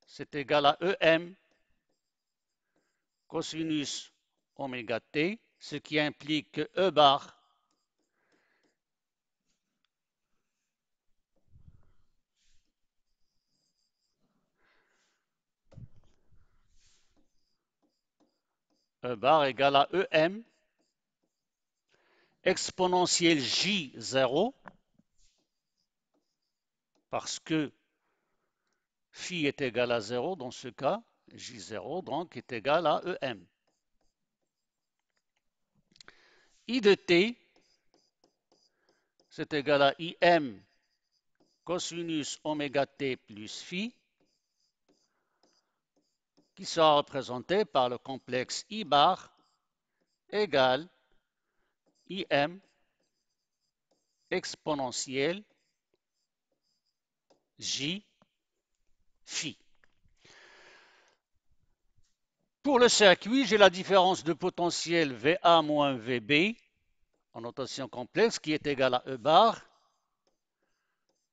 c'est égal à EM cosinus oméga T, ce qui implique que E bar égale à EM exponentielle J0 parce que phi est égal à 0 dans ce cas, J0 donc est égal à EM. I de T, c'est égal à IM cosinus oméga T plus phi, qui sera représenté par le complexe I bar égale IM exponentielle J phi. Pour le circuit, j'ai la différence de potentiel VA moins VB en notation complexe qui est égale à E bar.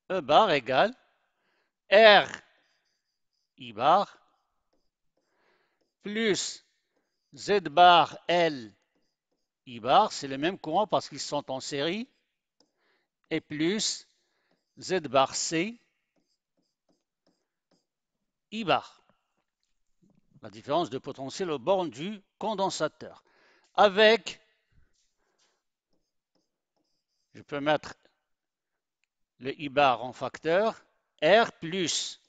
E bar égale R I bar plus Z bar L I bar, c'est le même courant parce qu'ils sont en série, et plus Z bar C I bar. La différence de potentiel aux bornes du condensateur. Avec, je peux mettre le I bar en facteur, R plus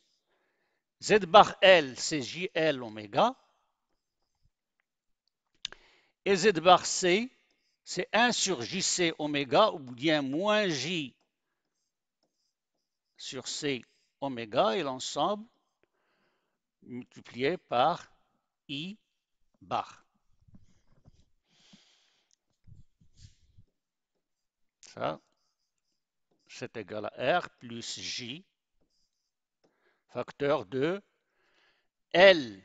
Z bar L, c'est JL oméga, et Z bar C, c'est 1 sur JC oméga, ou bien moins J sur C oméga, et l'ensemble multiplié par I bar. Ça, c'est égal à R plus J, facteur de L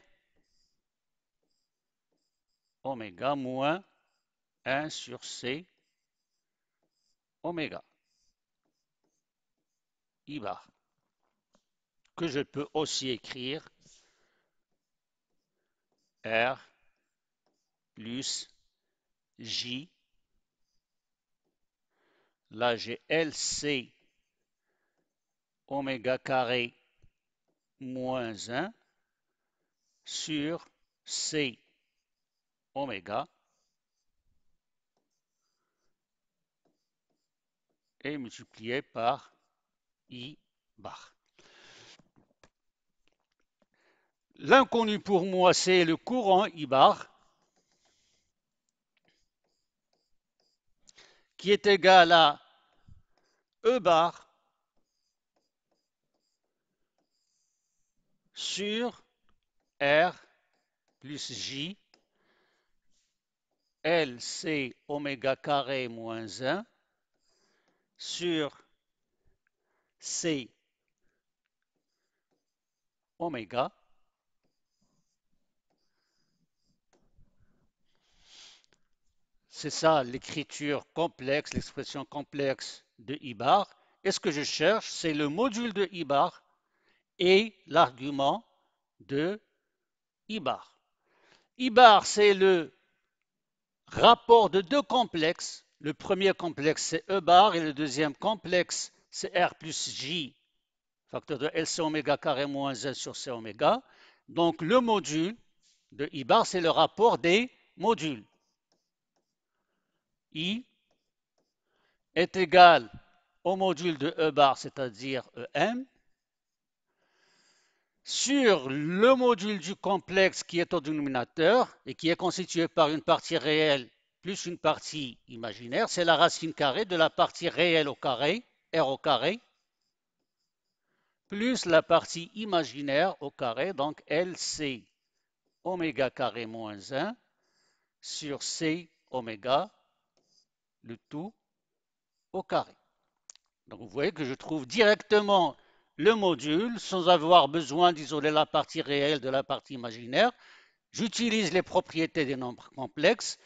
oméga moins 1 sur C oméga I bar, que je peux aussi écrire R plus J. Là, j'ai LC oméga carré moins 1 sur C oméga et multiplié par I bar. L'inconnu pour moi, c'est le courant I bar qui est égal à E bar sur R plus J LC oméga carré moins 1 sur C oméga. C'est ça l'écriture complexe, l'expression complexe de I bar. Et ce que je cherche, c'est le module de I bar et l'argument de I bar. I bar, c'est le rapport de deux complexes. Le premier complexe, c'est E bar, et le deuxième complexe, c'est R plus J, facteur de LC oméga carré moins 1 sur C oméga. Donc, le module de I bar, c'est le rapport des modules. I est égal au module de E bar, c'est-à-dire EM, sur le module du complexe qui est au dénominateur et qui est constitué par une partie réelle plus une partie imaginaire, c'est la racine carrée de la partie réelle au carré, R au carré, plus la partie imaginaire au carré, donc LC oméga carré moins 1 sur C oméga, le tout au carré. Donc vous voyez que je trouve directement le module sans avoir besoin d'isoler la partie réelle de la partie imaginaire. J'utilise les propriétés des nombres complexes.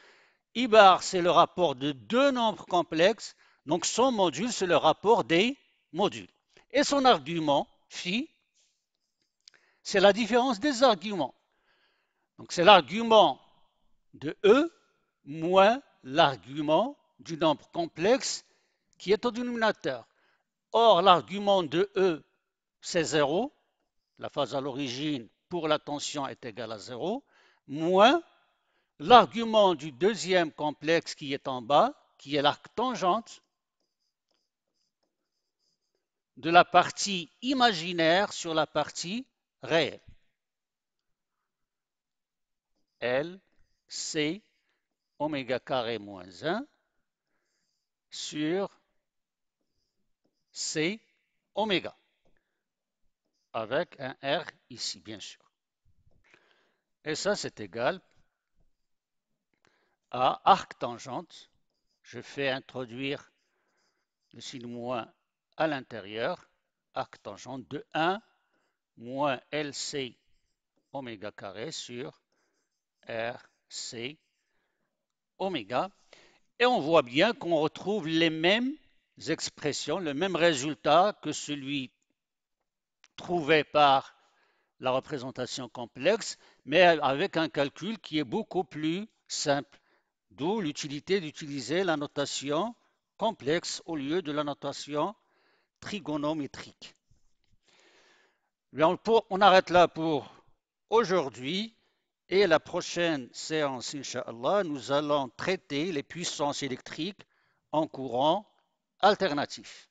I bar, c'est le rapport de deux nombres complexes. Donc son module, c'est le rapport des modules. Et son argument, phi, c'est la différence des arguments. Donc c'est l'argument de E moins l'argument du nombre complexe qui est au dénominateur. Or, l'argument de E, c'est 0. La phase à l'origine pour la tension est égale à 0. Moins l'argument du deuxième complexe qui est en bas, qui est l'arc tangente de la partie imaginaire sur la partie réelle. L, C, oméga carré moins 1 sur C, oméga, avec un R ici, bien sûr. Et ça, c'est égal à arc tangente. Je fais introduire le signe moins à l'intérieur, arc tangente de 1 moins LC oméga carré sur RC oméga. Et on voit bien qu'on retrouve les mêmes expressions, le même résultat que celui trouvé par la représentation complexe, mais avec un calcul qui est beaucoup plus simple. D'où l'utilité d'utiliser la notation complexe au lieu de la notation trigonométrique. On arrête là pour aujourd'hui et la prochaine séance, Inch'Allah, nous allons traiter les puissances électriques en courant alternatif.